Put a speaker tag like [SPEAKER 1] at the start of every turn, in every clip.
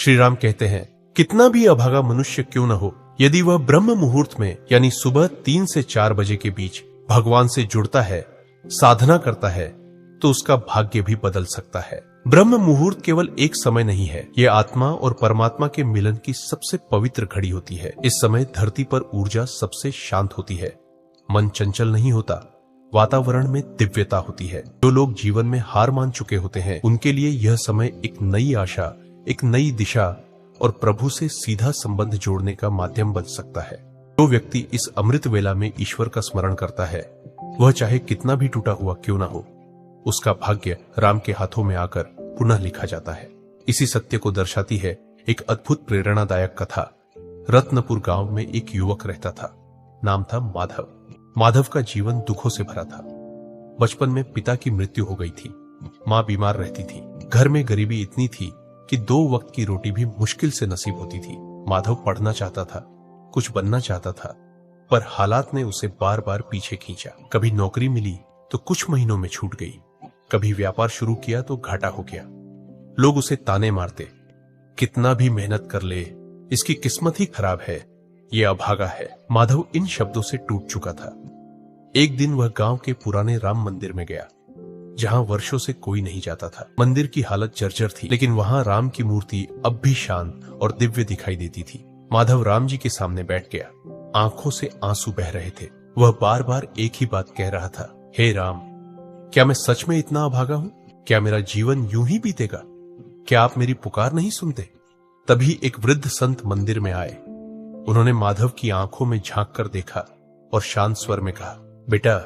[SPEAKER 1] श्री राम कहते हैं, कितना भी अभागा मनुष्य क्यों न हो, यदि वह ब्रह्म मुहूर्त में यानी सुबह 3 से 4 बजे के बीच भगवान से जुड़ता है, साधना करता है, तो उसका भाग्य भी बदल सकता है। ब्रह्म मुहूर्त केवल एक समय नहीं है, ये आत्मा और परमात्मा के मिलन की सबसे पवित्र घड़ी होती है। इस समय धरती पर ऊर्जा सबसे शांत होती है, मन चंचल नहीं होता, वातावरण में दिव्यता होती है। जो लोग जीवन में हार मान चुके होते हैं, उनके लिए यह समय एक नई आशा, एक नई दिशा और प्रभु से सीधा संबंध जोड़ने का माध्यम बन सकता है। जो व्यक्ति इस अमृत वेला में ईश्वर का स्मरण करता है, वह चाहे कितना भी टूटा हुआ क्यों ना हो, उसका भाग्य राम के हाथों में आकर पुनः लिखा जाता है। इसी सत्य को दर्शाती है एक अद्भुत प्रेरणादायक कथा। रत्नपुर गांव में एक युवक रहता था, नाम था माधव। माधव का जीवन दुखों से भरा था। बचपन में पिता की मृत्यु हो गई थी, मां बीमार रहती थी, घर में गरीबी इतनी थी कि 2 वक्त की रोटी भी मुश्किल से नसीब होती थी। माधव पढ़ना चाहता था, कुछ बनना चाहता था, पर हालात ने उसे बार बार पीछे खींचा। कभी नौकरी मिली तो कुछ महीनों में छूट गई, कभी व्यापार शुरू किया तो घाटा हो गया। लोग उसे ताने मारते, कितना भी मेहनत कर ले, इसकी किस्मत ही खराब है, ये अभागा है। माधव इन शब्दों से टूट चुका था। एक दिन वह गांव के पुराने राम मंदिर में गया, जहां वर्षों से कोई नहीं जाता था। मंदिर की हालत जर्जर थी, लेकिन वहां राम की मूर्ति अब भी शांत और दिव्य दिखाई देती थी। माधव राम जी के सामने बैठ गया, आंखों से आंसू बह रहे थे। वह बार बार एक ही बात कह रहा था, हे राम, क्या मैं सच में इतना अभागा हूं? क्या मेरा जीवन यूं ही बीतेगा? क्या आप मेरी पुकार नहीं सुनते? तभी एक वृद्ध संत मंदिर में आए। उन्होंने माधव की आंखों में झांक कर देखा और शांत स्वर में कहा, बेटा,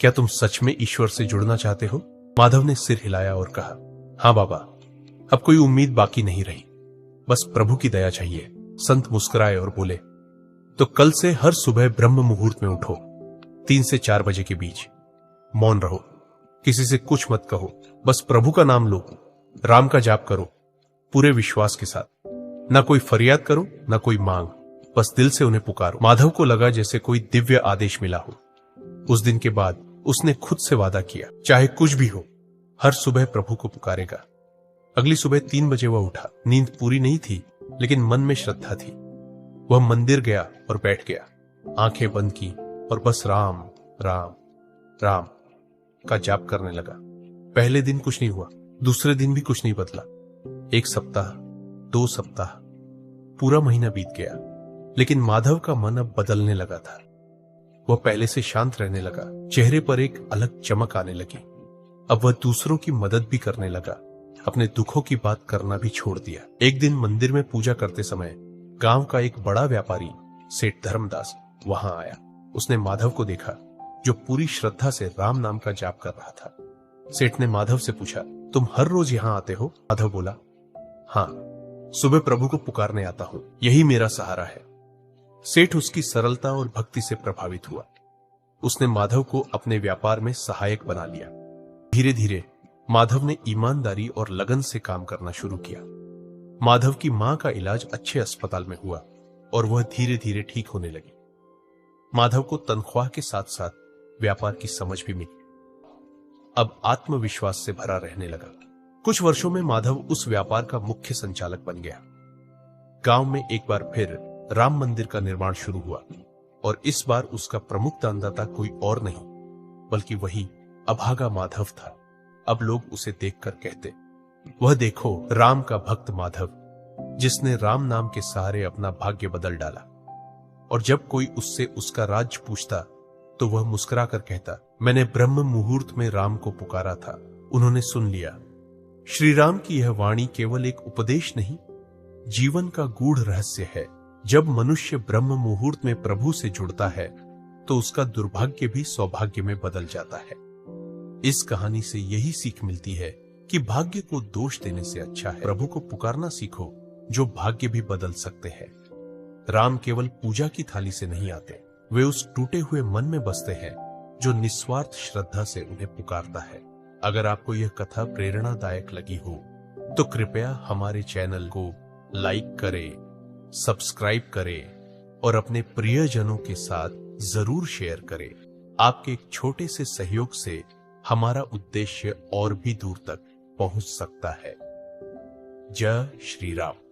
[SPEAKER 1] क्या तुम सच में ईश्वर से जुड़ना चाहते हो? माधव ने सिर हिलाया और कहा, हाँ बाबा, अब कोई उम्मीद बाकी नहीं रही, बस प्रभु की दया चाहिए। संत मुस्कुराए और बोले, तो कल से हर सुबह ब्रह्म मुहूर्त में उठो, 3 से 4 बजे के बीच। मौन रहो, किसी से कुछ मत कहो, बस प्रभु का नाम लो, राम का जाप करो, पूरे विश्वास के साथ। ना कोई फरियाद करो, ना कोई मांग, बस दिल से उन्हें पुकारो। माधव को लगा जैसे कोई दिव्य आदेश मिला हो। उस दिन के बाद उसने खुद से वादा किया, चाहे कुछ भी हो, हर सुबह प्रभु को पुकारेगा। अगली सुबह 3 बजे वह उठा। नींद पूरी नहीं थी, लेकिन मन में श्रद्धा थी। वह मंदिर गया और बैठ गया, आंखें बंद की और बस राम राम राम का जाप करने लगा। पहले दिन कुछ नहीं हुआ, दूसरे दिन भी कुछ नहीं बदला। 1 सप्ताह, 2 सप्ताह, पूरा महीना बीत गया, लेकिन माधव का मन अब बदलने लगा था। वह पहले से शांत रहने लगा, चेहरे पर एक अलग चमक आने लगी। अब वह दूसरों की मदद भी करने लगा, अपने दुखों की बात करना भी छोड़ दिया। एक दिन मंदिर में पूजा करते समय गांव का एक बड़ा व्यापारी सेठ धर्मदास वहां आया। उसने माधव को देखा, जो पूरी श्रद्धा से राम नाम का जाप कर रहा था। सेठ ने माधव से पूछा, तुम हर रोज यहाँ आते हो? माधव बोला, हाँ, सुबह प्रभु को पुकारने आता हूँ, यही मेरा सहारा है। सेठ उसकी सरलता और भक्ति से प्रभावित हुआ। उसने माधव को अपने व्यापार में सहायक बना लिया। धीरे धीरे माधव ने ईमानदारी और लगन से काम करना शुरू किया। माधव की मां का इलाज अच्छे अस्पताल में हुआ और वह धीरे धीरे ठीक होने लगी। माधव को तनख्वाह के साथ साथ व्यापार की समझ भी मिली। अब आत्मविश्वास से भरा रहने लगा। कुछ वर्षों में माधव उस व्यापार का मुख्य संचालक बन गया। गांव में एक बार फिर राम मंदिर का निर्माण शुरू हुआ और इस बार उसका प्रमुख दानदाता कोई और नहीं, बल्कि वही अभागा माधव था। अब लोग उसे देखकर कहते, वह देखो राम का भक्त माधव, जिसने राम नाम के सहारे अपना भाग्य बदल डाला। और जब कोई उससे उसका राज पूछता तो वह मुस्कुराकर कहता, मैंने ब्रह्म मुहूर्त में राम को पुकारा था, उन्होंने सुन लिया। श्री राम की यह वाणी केवल एक उपदेश नहीं, जीवन का गूढ़ रहस्य है। जब मनुष्य ब्रह्म मुहूर्त में प्रभु से जुड़ता है तो उसका दुर्भाग्य भी सौभाग्य में बदल जाता है। इस कहानी से यही सीख मिलती है कि भाग्य को दोष देने से अच्छा है प्रभु को पुकारना सीखो, जो भाग्य भी बदल सकते हैं। राम केवल पूजा की थाली से नहीं आते, वे उस टूटे हुए मन में बसते हैं जो निस्वार्थ श्रद्धा से उन्हें पुकारता है। अगर आपको यह कथा प्रेरणादायक लगी हो तो कृपया हमारे चैनल को लाइक करें, सब्सक्राइब करें और अपने प्रियजनों के साथ जरूर शेयर करें। आपके एक छोटे से सहयोग से हमारा उद्देश्य और भी दूर तक पहुंच सकता है। जय श्री राम।